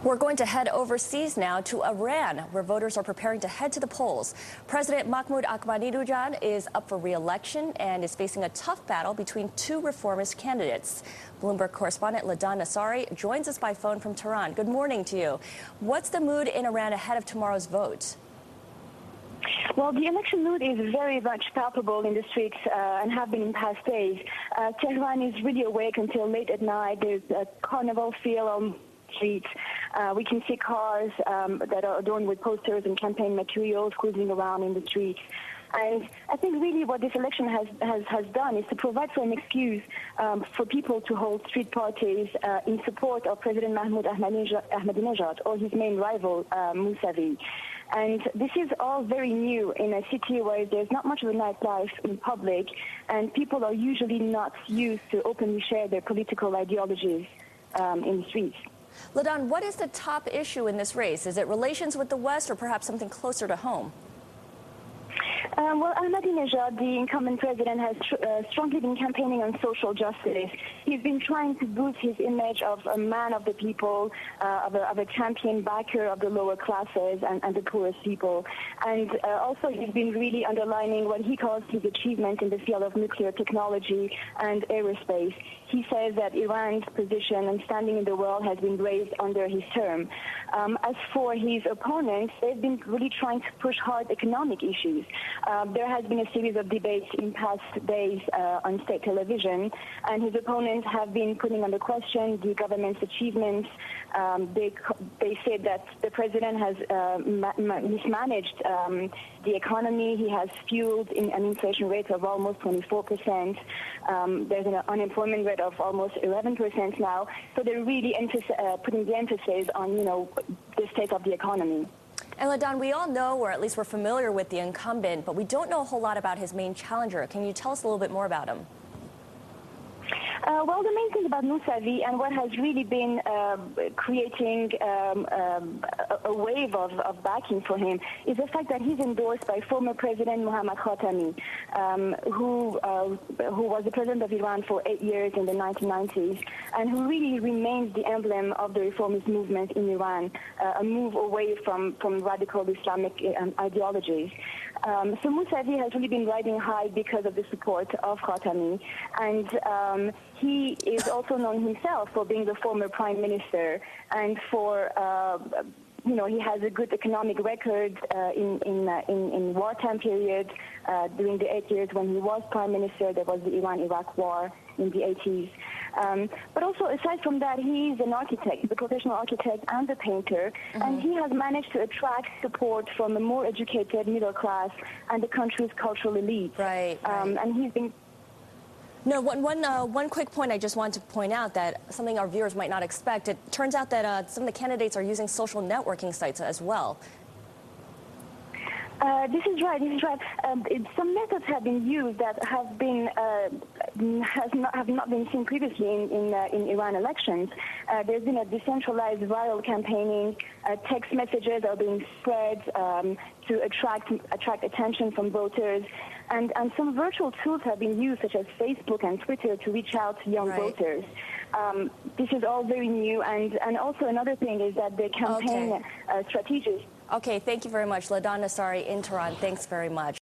We're going to head overseas now to Iran, where voters are preparing to head to the polls. President Mahmoud Ahmadinejad is up for re-election and is facing a tough battle between two reformist candidates. Bloomberg correspondent Ladan Nassari joins us by phone from Tehran. Good morning to you. What's the mood in Iran ahead of tomorrow's vote? Well, the election mood is very much palpable in the streets and have been in past days. Tehran is really awake until late at night. There's a carnival feel on streets. We can see cars that are adorned with posters and campaign materials cruising around in the streets. And I think really what this election has done is to provide for an excuse for people to hold street parties in support of President Mahmoud Ahmadinejad or his main rival, Mousavi. And this is all very new in a city where there's not much of a nightlife in public, and people are usually not used to openly share their political ideologies in the streets. Ladan, what is the top issue in this race? Is it relations with the West or perhaps something closer to home? Well, Ahmadinejad, the incumbent president, has strongly been campaigning on social justice. He's been trying to boost his image of a man of the people, of a champion backer of the lower classes and the poorest people. And also he's been really underlining what he calls his achievement in the field of nuclear technology and aerospace. He says that Iran's position and standing in the world has been raised under his term. As for his opponents, they've been really trying to push hard economic issues. There has been a series of debates in past days on state television, and his opponents have been putting under question the government's achievements. They said that the president has mismanaged the economy. He has fueled an inflation rate of almost 24%. There's an unemployment rate of almost 11% now. So they're really putting the emphasis on, the state of the economy. And Ladan, we all know, or at least we're familiar with the incumbent, but we don't know a whole lot about his main challenger. Can you tell us a little bit more about him? Well, the main thing about Mousavi and what has really been creating a wave of backing for him is the fact that he's endorsed by former President Mohammad Khatami, who was the president of Iran for 8 years in the 1990s, and who really remains the emblem of the reformist movement in Iran, a move away from radical Islamic ideologies. So Mousavi has really been riding high because of the support of Khatami, and he is also known himself for being the former prime minister, and for he has a good economic record in wartime period. During the 8 years when he was prime minister, there was the Iran-Iraq war in the 80s. But also, aside from that, he is an architect, the professional architect and a painter, and he has managed to attract support from a more educated middle class and the country's cultural elite. Right. And he's been... No, one quick point I just want to point out, that something our viewers might not expect. It turns out that some of the candidates are using social networking sites as well. This is right. Some methods have been used that have not been seen previously in Iran elections. There's been a decentralized viral campaigning. Text messages are being spread to attract attention from voters, and some virtual tools have been used, such as Facebook and Twitter, to reach out to young voters. This is all very new, and also another thing is that the campaign strategies. Okay, thank you very much. Ladan Nassari in Tehran, thanks very much.